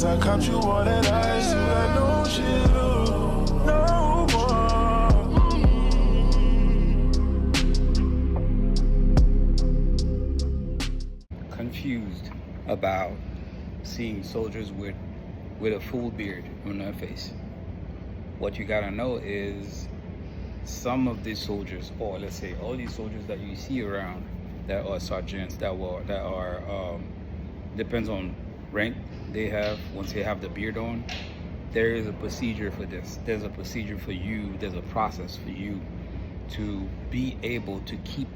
Cause I caught you all that ice, you got no chill, no more. Confused about seeing soldiers with a full beard on their face. What you gotta know is some of these soldiers, or let's say all these soldiers that you see around that are sergeants, that are depends on rank they have. Once they have the beard on, there is a procedure for this. There's a procedure for you. There's a process for you to be able to keep,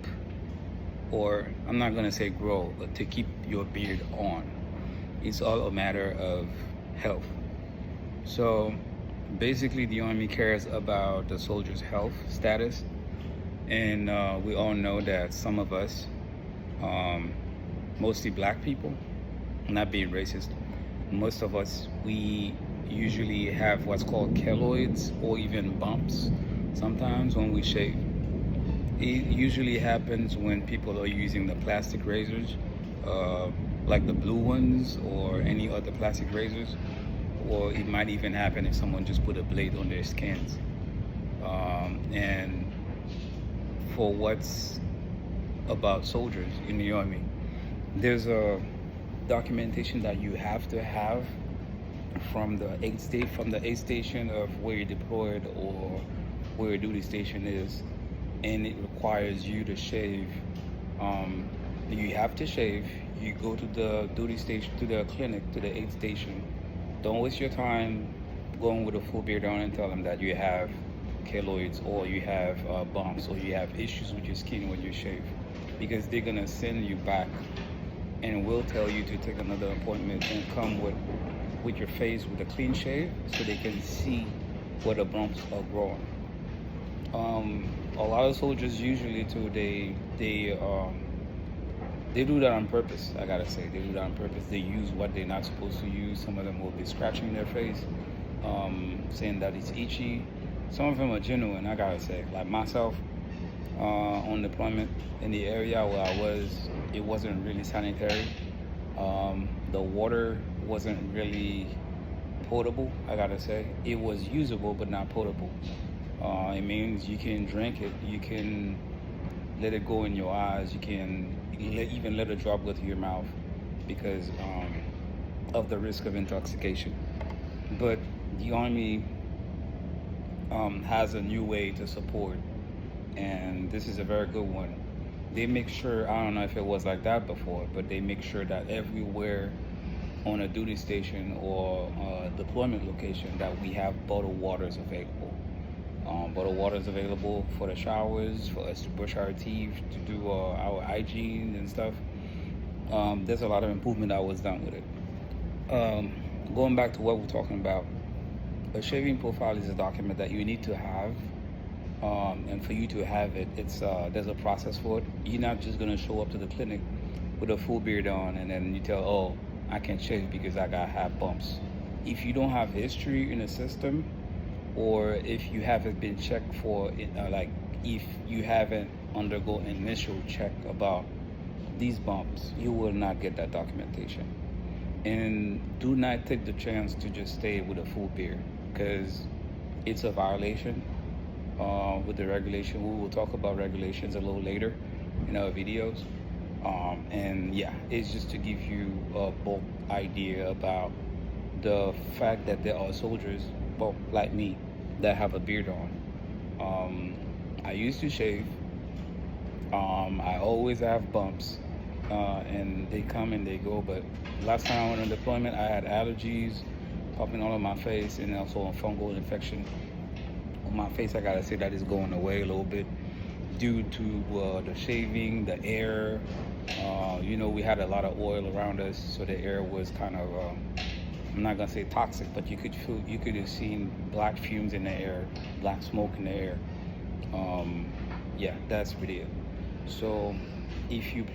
or I'm not gonna say grow, but to keep your beard on. It's all a matter of health. So basically the Army cares about the soldiers' health status, and we all know that some of us, mostly black people, not being racist, most of us, we usually have what's called keloids or even bumps sometimes when we shave. It usually happens when people are using the plastic razors, like the blue ones or any other plastic razors, or it might even happen if someone just put a blade on their skins. And for what's about soldiers in the Army, there's a documentation that you have to have from the aid station of where you're deployed or where your duty station is, and it requires you to shave. You have to shave. You go to the duty station, to the clinic, to the aid station. Don't waste your time going with a full beard on and tell them that you have keloids or you have bumps or you have issues with your skin when you shave, because they're gonna send you back and will tell you to take another appointment and come with your face with a clean shave so they can see where the bumps are growing. A lot of soldiers usually too, they do that on purpose. I gotta say, they do that on purpose. They use what they're not supposed to use. Some of them will be scratching their face, saying that it's itchy. Some of them are genuine, I gotta say. Like myself, on deployment in the area where I was, it wasn't really sanitary. The water wasn't really potable, I gotta say. It was usable, but not potable. It means you can drink it, you can let it go in your eyes, you can even let a drop go to your mouth because of the risk of intoxication. But the Army has a new way to support, and this is a very good one. They make sure, I don't know if it was like that before, but they make sure that everywhere on a duty station or a deployment location that we have bottled waters available. Bottled waters available for the showers, for us to brush our teeth, to do our hygiene and stuff. There's a lot of improvement that was done with it. Going back to what we're talking about, a shaving profile is a document that you need to have, and for you to have it, it's there's a process for it. You're not just gonna show up to the clinic with a full beard on and then you tell, oh, I can't shave because I have bumps. If you don't have history in the system, or if you haven't been checked for it, like if you haven't undergone an initial check about these bumps, you will not get that documentation. And do not take the chance to just stay with a full beard, because it's a violation with the regulation. We will talk about regulations a little later in our videos. And yeah, it's just to give you a bulk idea about the fact that there are soldiers, well, like me, that have a beard on. I used to shave. I always have bumps, and they come and they go. But last time I went on deployment, I had allergies popping all over my face, and also a fungal infection on my face. I gotta say that is going away a little bit due to the shaving, the air. We had a lot of oil around us, so the air was kind of, I'm not gonna say toxic, but you could have seen black fumes in the air, black smoke in the air. Yeah, that's really it. So if you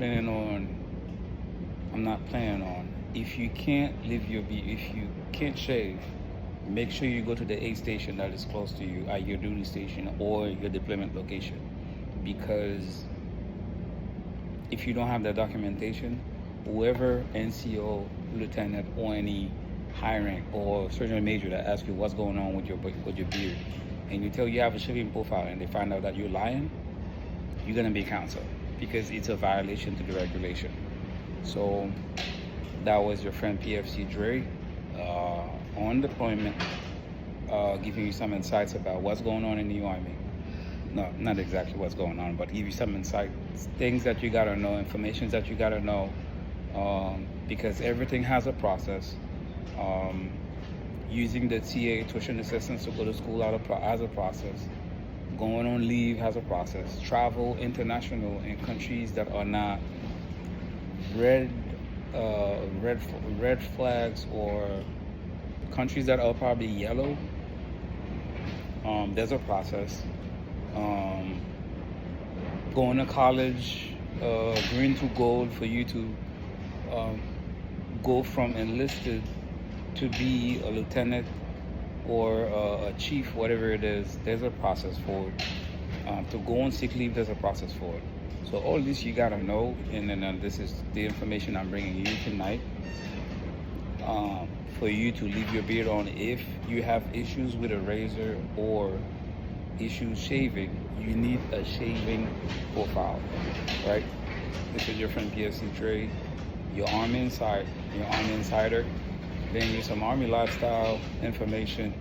if you can't leave if you can't shave, make sure you go to the aid station that is close to you at your duty station or your deployment location, because if you don't have that documentation, whoever NCO, lieutenant, or any high rank or sergeant major that asks you what's going on with your beard, and you tell you have a shaving profile, and they find out that you're lying, you're gonna be canceled because it's a violation to the regulation. So that was your friend PFC Dre on deployment, giving you some insights about what's going on in the Army. No, not exactly what's going on, but give you some insights, things that you gotta know, information that you gotta know, because everything has a process. Using the TA, tuition assistance, to go to school has a process. Going on leave has a process. Travel international in countries that are not red flags, or countries that are probably yellow, there's a process. Going to college, green to gold, for you to go from enlisted to be a lieutenant or a chief, whatever it is, there's a process for it. To go on sick leave, there's a process for it. So all this you gotta know, and then this is the information I'm bringing you tonight. For you to leave your beard on if you have issues with a razor or issues shaving, you need a shaving profile, right? This is your friend PFC Dre, your Army Insider, bringing you some Army lifestyle information.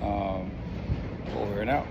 Over and out.